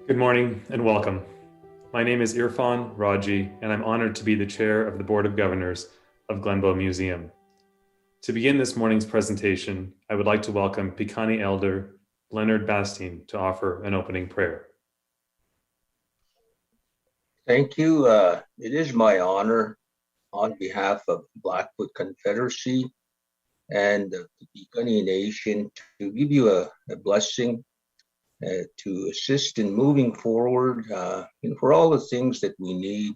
Good morning and welcome. My name is Irfhan Rawji, and I'm honored to be the chair of the Board of Governors of Glenbow Museum. To begin this morning's presentation, I would like to welcome Piikani Elder Leonard Bastien to offer an opening prayer. Thank you. It is my honor on behalf of Blackfoot Confederacy and the Piikani Nation to give you a blessing to assist in moving forward for all the things that we need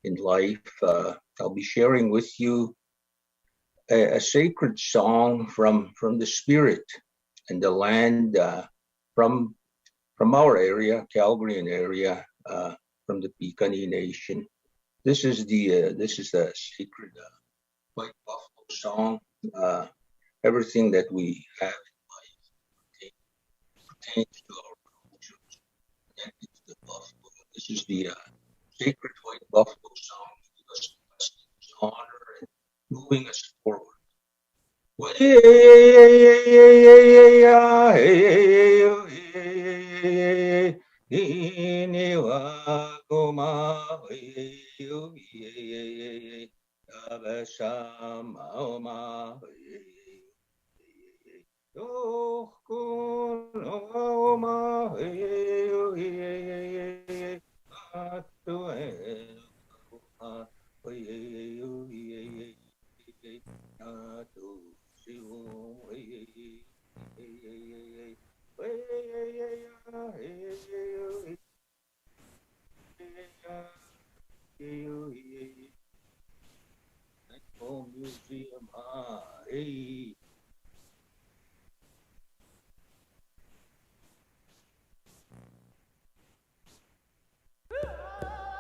in life. I'll be sharing with you a sacred song from the spirit and the land from our area, Calgarian area, from the Piikani Nation. This is the sacred white buffalo song. Everything that we have pertains to our cultures, connected to the buffalo. This is the sacred white buffalo song, giving us blessings, honor, and moving us forward.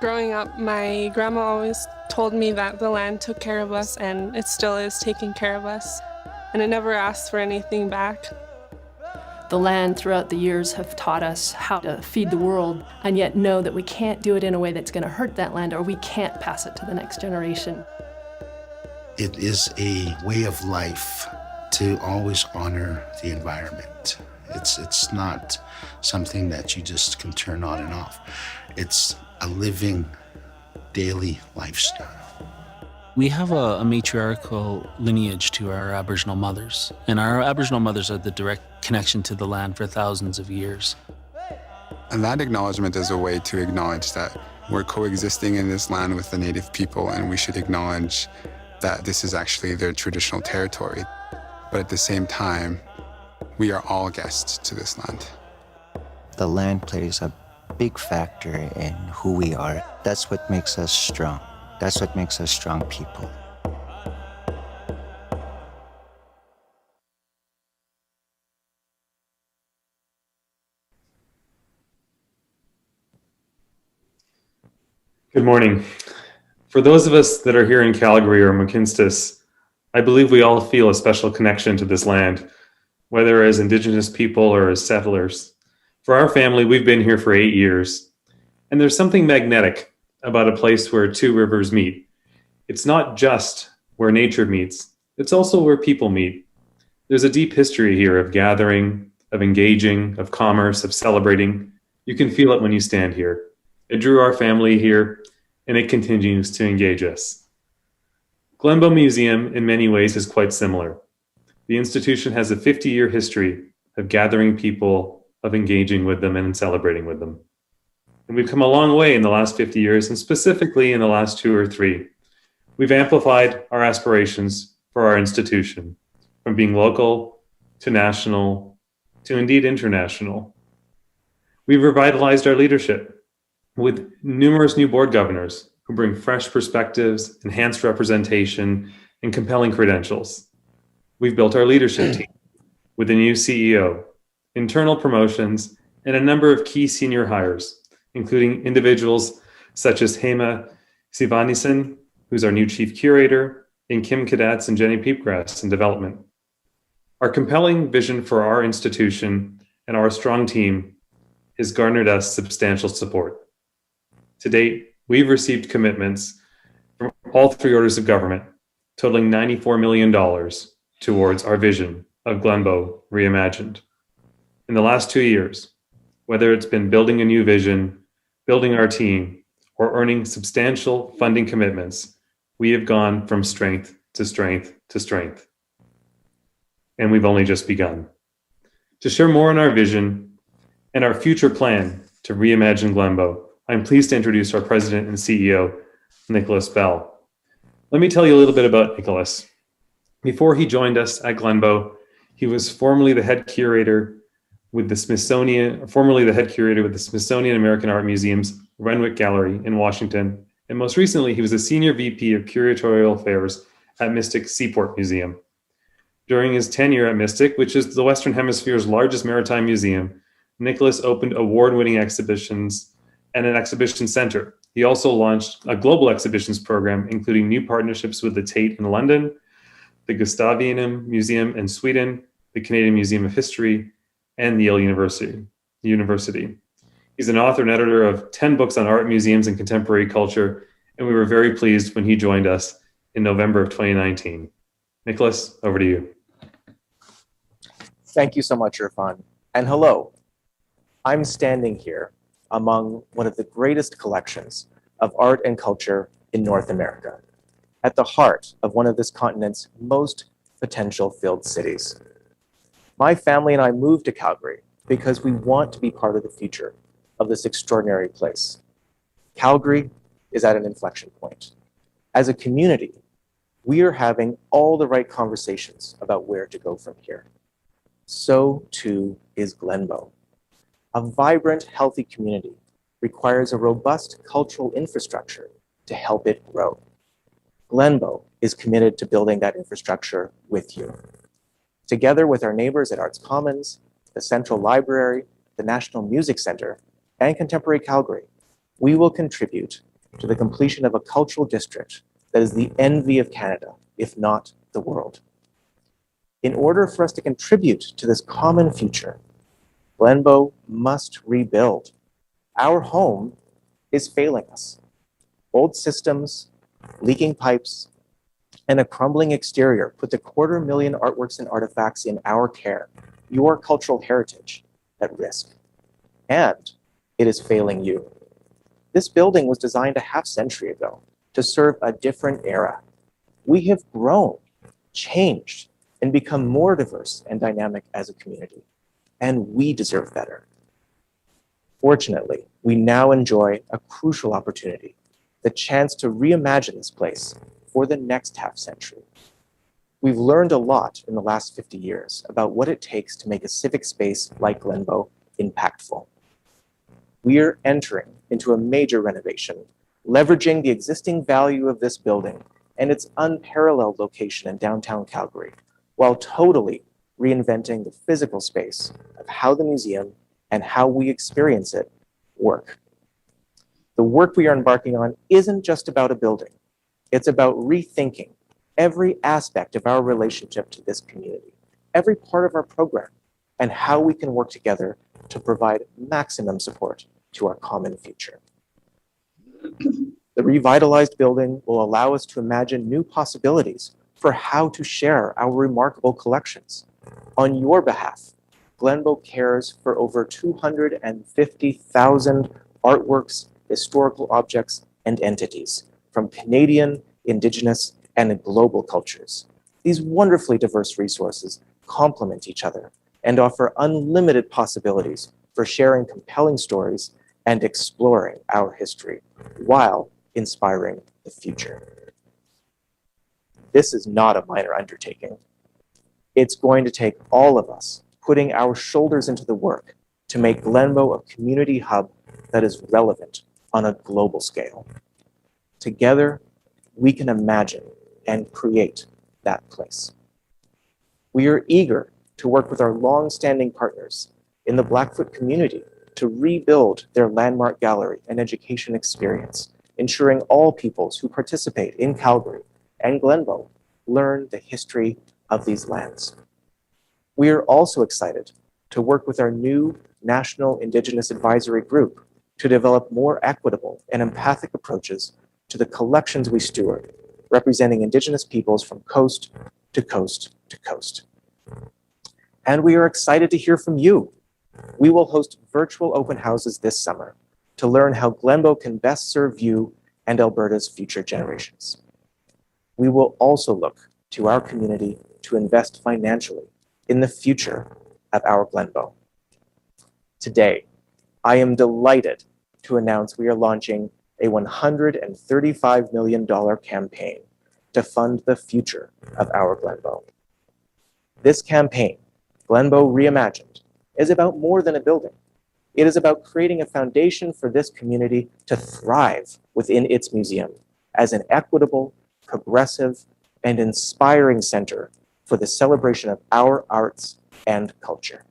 Growing up, my grandma always told me that the land took care of us, and it still is taking care of us, and it never asks for anything back. The land throughout the years have taught us how to feed the world, and yet know that we can't do it in a way that's going to hurt that land, or we can't pass it to the next generation. It is a way of life to always honor the environment. It's not something that you just can turn on and off. It's a living daily lifestyle. We have a matriarchal lineage to our Aboriginal mothers, and our Aboriginal mothers are the direct connection to the land for thousands of years. And that acknowledgement is a way to acknowledge that we're coexisting in this land with the native people, and we should acknowledge that this is actually their traditional territory. But at the same time, we are all guests to this land. The land plays a big factor in who we are. That's what makes us strong. That's what makes us strong people. Good morning. For those of us that are here in Calgary or Mohkinstsis, I believe we all feel a special connection to this land, whether as Indigenous people or as settlers. For our family, we've been here for 8 years, and there's something magnetic about a place where two rivers meet. It's not just where nature meets, it's also where people meet. There's a deep history here of gathering, of engaging, of commerce, of celebrating. You can feel it when you stand here. It drew our family here, and it continues to engage us. Glenbow Museum, in many ways, is quite similar. The institution has a 50-year history of gathering people, of engaging with them, and celebrating with them. And we've come a long way in the last 50 years, and specifically in the last 2 or 3. We've amplified our aspirations for our institution, from being local to national to indeed international. We've revitalized our leadership with numerous new board governors who bring fresh perspectives, enhanced representation, and compelling credentials. We've built our leadership team with a new CEO, internal promotions, and a number of key senior hires, including individuals such as Hema Sivanisen, who's our new chief curator, and Kim Kadats and Jenny Peepgrass in development. Our compelling vision for our institution and our strong team has garnered us substantial support. To date, we've received commitments from all 3 orders of government, totaling $94 million towards our vision of Glenbow Reimagined. In the last 2 years, whether it's been building a new vision, building our team, or earning substantial funding commitments, we have gone from strength to strength to strength. And we've only just begun. To share more on our vision and our future plan to reimagine Glenbow, I'm pleased to introduce our President and CEO, Nicholas Bell. Let me tell you a little bit about Nicholas. Before he joined us at Glenbow, he was formerly the head curator with the Smithsonian American Art Museum's Renwick Gallery in Washington. And most recently, he was a senior VP of curatorial affairs at Mystic Seaport Museum. During his tenure at Mystic, which is the Western Hemisphere's largest maritime museum, Nicholas opened award-winning exhibitions and an exhibition center. He also launched a global exhibitions program, including new partnerships with the Tate in London, the Gustavianum Museum in Sweden, the Canadian Museum of History, and the Yale University. He's an author and editor of 10 books on art, museums, and contemporary culture, and we were very pleased when he joined us in November of 2019. Nicholas, over to you. Thank you so much, Irfhan. And hello. I'm standing here among one of the greatest collections of art and culture in North America, at the heart of one of this continent's most potential-filled cities. My family and I moved to Calgary because we want to be part of the future of this extraordinary place. Calgary is at an inflection point. As a community, we are having all the right conversations about where to go from here. So too is Glenbow. A vibrant, healthy community requires a robust cultural infrastructure to help it grow. Glenbow is committed to building that infrastructure with you. Together with our neighbors at Arts Commons, the Central Library, the National Music Center, and Contemporary Calgary, we will contribute to the completion of a cultural district that is the envy of Canada, if not the world. In order for us to contribute to this common future, Glenbow must rebuild. Our home is failing us. Old systems, leaking pipes, and a crumbling exterior put the 250,000 artworks and artifacts in our care, your cultural heritage, at risk. And it is failing you. This building was designed a half-century ago to serve a different era. We have grown, changed, and become more diverse and dynamic as a community, and we deserve better. Fortunately, we now enjoy a crucial opportunity, the chance to reimagine this place for the next half-century. We've learned a lot in the last 50 years about what it takes to make a civic space like Glenbow impactful. We're entering into a major renovation, leveraging the existing value of this building and its unparalleled location in downtown Calgary, while totally reinventing the physical space of how the museum and how we experience it work. The work we are embarking on isn't just about a building. It's about rethinking every aspect of our relationship to this community, every part of our program, and how we can work together to provide maximum support to our common future. The revitalized building will allow us to imagine new possibilities for how to share our remarkable collections. On your behalf, Glenbow cares for over 250,000 artworks, historical objects, and entities from Canadian, Indigenous, and global cultures. These wonderfully diverse resources complement each other and offer unlimited possibilities for sharing compelling stories and exploring our history while inspiring the future. This is not a minor undertaking. It's going to take all of us putting our shoulders into the work to make Glenbow a community hub that is relevant on a global scale. Together, we can imagine and create that place. We are eager to work with our long-standing partners in the Blackfoot community to rebuild their landmark gallery and education experience, ensuring all peoples who participate in Calgary and Glenbow learn the history of these lands. We are also excited to work with our new National Indigenous Advisory Group to develop more equitable and empathic approaches to the collections we steward, representing Indigenous peoples from coast to coast to coast. And we are excited to hear from you. We will host virtual open houses this summer to learn how Glenbow can best serve you and Alberta's future generations. We will also look to our community to invest financially in the future of our Glenbow. Today, I am delighted to announce we are launching a $135 million campaign to fund the future of our Glenbow. This campaign, Glenbow Reimagined, is about more than a building. It is about creating a foundation for this community to thrive within its museum as an equitable, progressive, and inspiring center for the celebration of our arts and culture.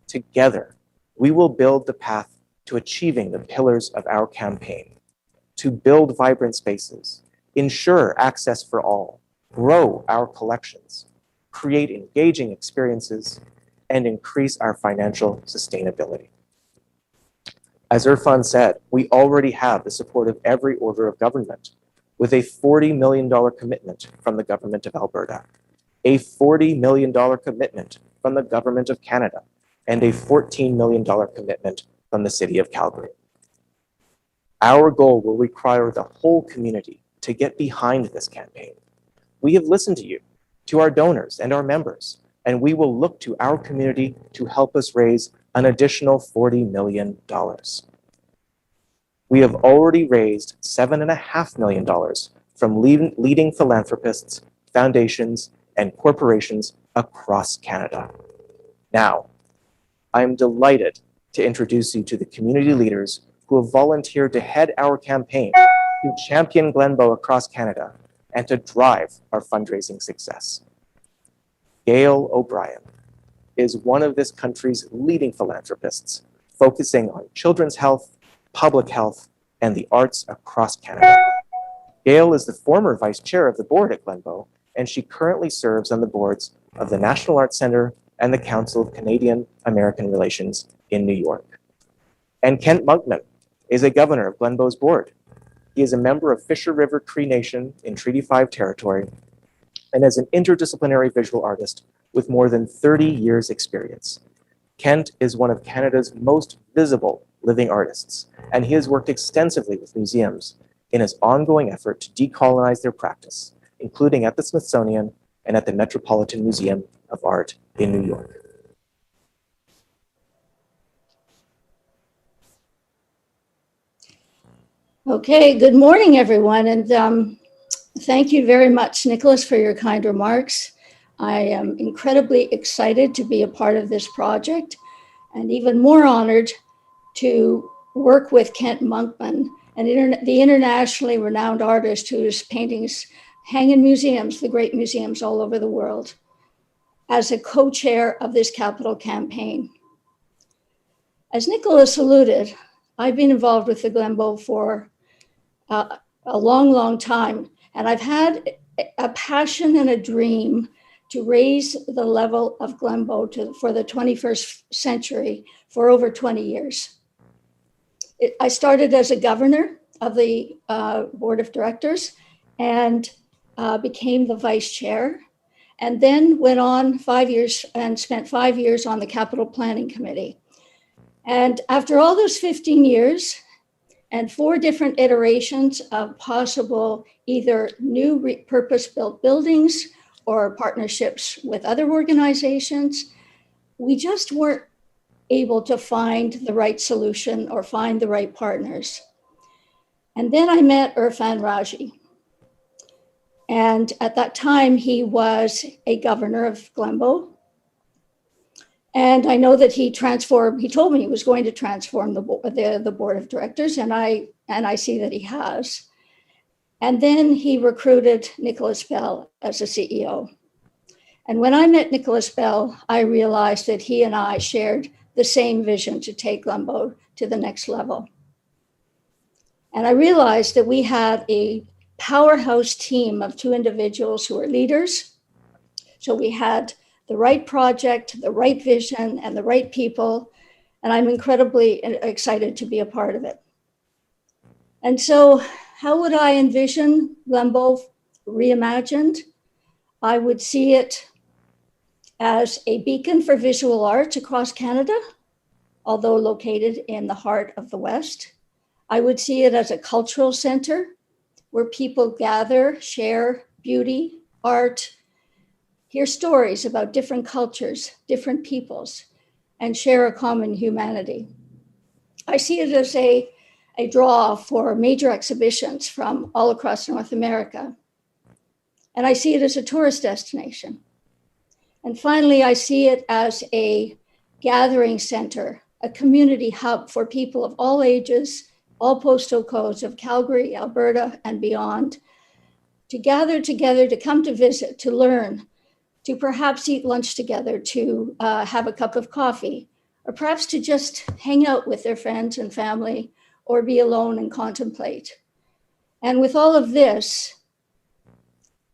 Together, we will build the path to achieving the pillars of our campaign, to build vibrant spaces, ensure access for all, grow our collections, create engaging experiences, and increase our financial sustainability. As Irfhan said, we already have the support of every order of government, with a $40 million commitment from the Government of Alberta, a $40 million commitment from the Government of Canada, and a $14 million commitment from the City of Calgary. Our goal will require the whole community to get behind this campaign. We have listened to you, to our donors and our members, and we will look to our community to help us raise an additional $40 million. We have already raised $7.5 million from leading philanthropists, foundations, and corporations across Canada. Now, I am delighted to introduce you to the community leaders who have volunteered to head our campaign to champion Glenbow across Canada and to drive our fundraising success. Gail O'Brien is one of this country's leading philanthropists, focusing on children's health, public health, and the arts across Canada. Gail is the former vice chair of the board at Glenbow, and she currently serves on the boards of the National Arts Centre and the Council of Canadian-American Relations in New York. And Kent Monkman is a governor of Glenbow's board. He is a member of Fisher River Cree Nation in Treaty 5 territory and is an interdisciplinary visual artist with more than 30 years experience. Kent is one of Canada's most visible living artists, and he has worked extensively with museums in his ongoing effort to decolonize their practice, including at the Smithsonian and at the Metropolitan Museum of Art in New York. Okay, good morning, everyone, and thank you very much, Nicholas, for your kind remarks. I am incredibly excited to be a part of this project and even more honored to work with Kent Monkman, the internationally renowned artist whose paintings hang in museums, the great museums all over the world, as a co-chair of this capital campaign. As Nicholas alluded, I've been involved with the Glenbow for a long, long time, and I've had a passion and a dream to raise the level of Glenbow for the 21st century for over 20 years. I started as a governor of the board of directors and became the vice chair, and then went on 5 years and spent 5 years on the capital planning committee. And after all those 15 years and 4 different iterations of possible either new purpose-built buildings or partnerships with other organizations, we just weren't able to find the right solution or find the right partners. And then I met Irfhan Rawji. And at that time, he was a governor of Glenbow. And I know that he told me he was going to transform the board of directors, and I see that he has. And then he recruited Nicholas Bell as a CEO. And when I met Nicholas Bell, I realized that he and I shared the same vision to take Glenbow to the next level. And I realized that we had a powerhouse team of 2 individuals who are leaders. So we had the right project, the right vision, and the right people. And I'm incredibly excited to be a part of it. And so how would I envision Glenbow Reimagined? I would see it as a beacon for visual arts across Canada, although located in the heart of the West. I would see it as a cultural center where people gather, share beauty, art, hear stories about different cultures, different peoples, and share a common humanity. I see it as a draw for major exhibitions from all across North America. And I see it as a tourist destination. And finally, I see it as a gathering center, a community hub for people of all ages, all postal codes of Calgary, Alberta, and beyond, to gather together, to come to visit, to learn, to perhaps eat lunch together, to have a cup of coffee, or perhaps to just hang out with their friends and family, or be alone and contemplate. And with all of this,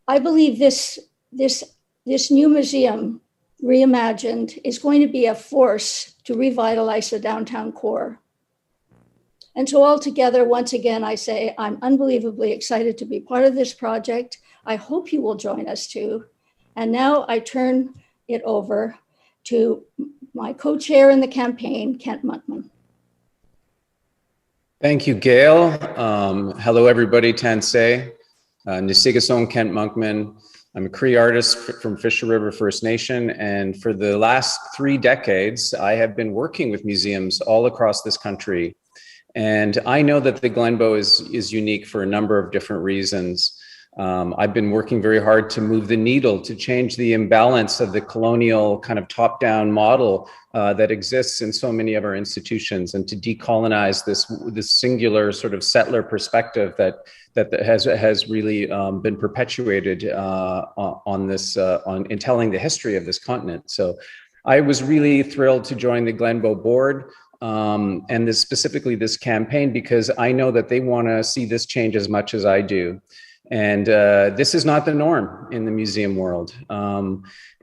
I believe this new museum, Reimagined, is going to be a force to revitalize the downtown core. And so altogether, once again, I say I'm unbelievably excited to be part of this project. I hope you will join us too. And now I turn it over to my co-chair in the campaign, Kent Monkman. Thank you, Gail. Hello, everybody. Tansei. Nisigason Kent Monkman. I'm a Cree artist from Fisher River First Nation, and for the last 3 decades, I have been working with museums all across this country. And I know that the Glenbow is unique for a number of different reasons. I've been working very hard to move the needle, to change the imbalance of the colonial kind of top-down model that exists in so many of our institutions, and to decolonize this singular sort of settler perspective that has really been perpetuated in telling the history of this continent. So I was really thrilled to join the Glenbow Board, and specifically this campaign, because I know that they want to see this change as much as I do. And this is not the norm in the museum world.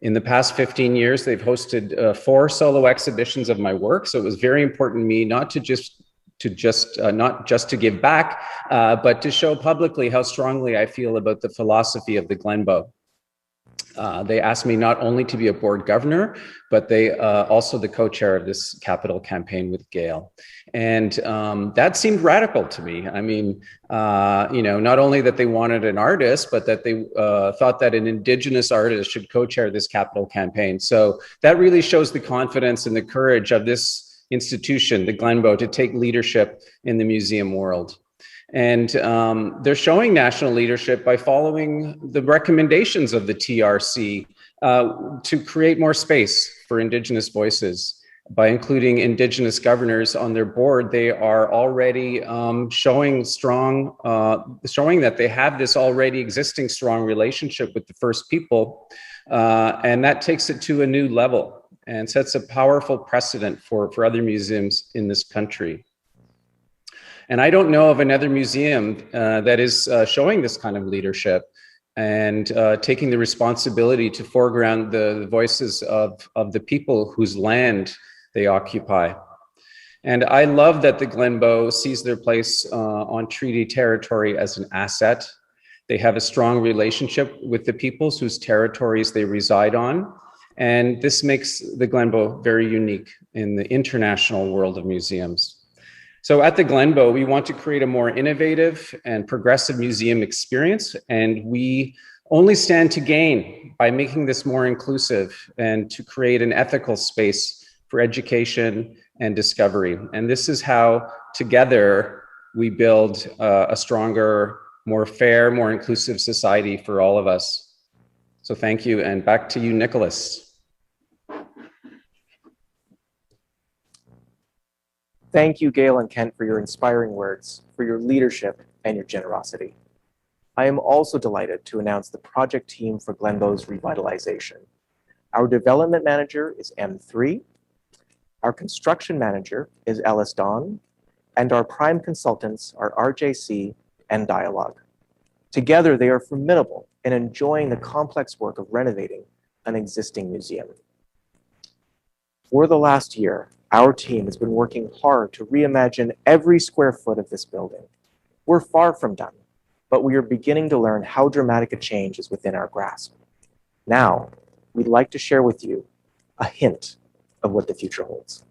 In the past 15 years, they've hosted 4 solo exhibitions of my work. So it was very important to me not just to give back, but to show publicly how strongly I feel about the philosophy of the Glenbow. They asked me not only to be a board governor, but they also the co-chair of this capital campaign with Gail. And that seemed radical to me. I mean, not only that they wanted an artist, but that they thought that an Indigenous artist should co-chair this capital campaign. So that really shows the confidence and the courage of this institution, the Glenbow, to take leadership in the museum world. And they're showing national leadership by following the recommendations of the TRC to create more space for Indigenous voices. By including Indigenous governors on their board, they are already showing that they have this already existing strong relationship with the First People. And that takes it to a new level and sets a powerful precedent for other museums in this country. And I don't know of another museum that is showing this kind of leadership and taking the responsibility to foreground the voices of the people whose land they occupy. And I love that the Glenbow sees their place on treaty territory as an asset. They have a strong relationship with the peoples whose territories they reside on. And this makes the Glenbow very unique in the international world of museums. So at the Glenbow, we want to create a more innovative and progressive museum experience, and we only stand to gain by making this more inclusive and to create an ethical space for education and discovery. And this is how together we build a stronger, more fair, more inclusive society for all of us. So thank you, and back to you, Nicholas. Thank you, Gail and Kent, for your inspiring words, for your leadership and your generosity. I am also delighted to announce the project team for Glenbow's revitalization. Our development manager is M3, our construction manager is Ellis Dawn, and our prime consultants are RJC and Dialogue. Together, they are formidable in enjoying the complex work of renovating an existing museum. For the last year, our team has been working hard to reimagine every square foot of this building. We're far from done, but we are beginning to learn how dramatic a change is within our grasp. Now, we'd like to share with you a hint of what the future holds.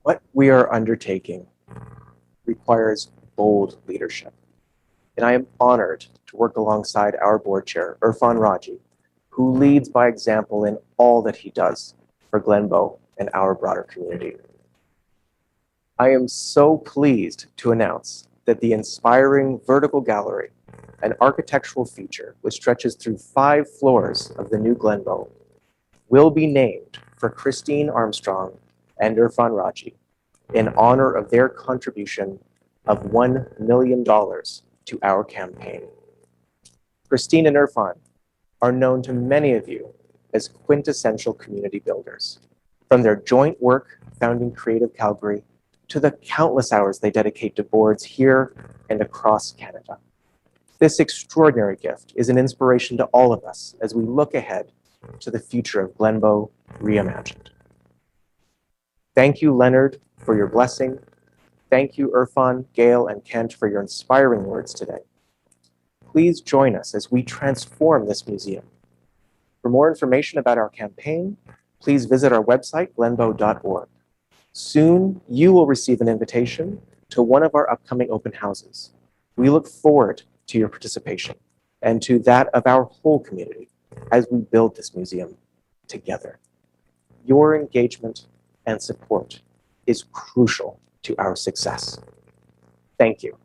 What we are undertaking requires bold leadership. And I am honored to work alongside our board chair, Irfhan Rawji, who leads by example in all that he does for Glenbow and our broader community. I am so pleased to announce that the inspiring vertical gallery, an architectural feature which stretches through 5 floors of the new Glenbow, will be named for Christine Armstrong and Irfhan Rawji in honor of their contribution of $1 million to our campaign. Christine and Irfhan are known to many of you as quintessential community builders. From their joint work founding Creative Calgary to the countless hours they dedicate to boards here and across Canada. This extraordinary gift is an inspiration to all of us as we look ahead to the future of Glenbow Reimagined. Thank you, Leonard, for your blessing. Thank you, Irfhan, Gail, and Kent, for your inspiring words today. Please join us as we transform this museum. For more information about our campaign, please visit our website, glenbow.org. Soon, you will receive an invitation to one of our upcoming open houses. We look forward to your participation and to that of our whole community as we build this museum together. Your engagement and support is crucial to our success. Thank you.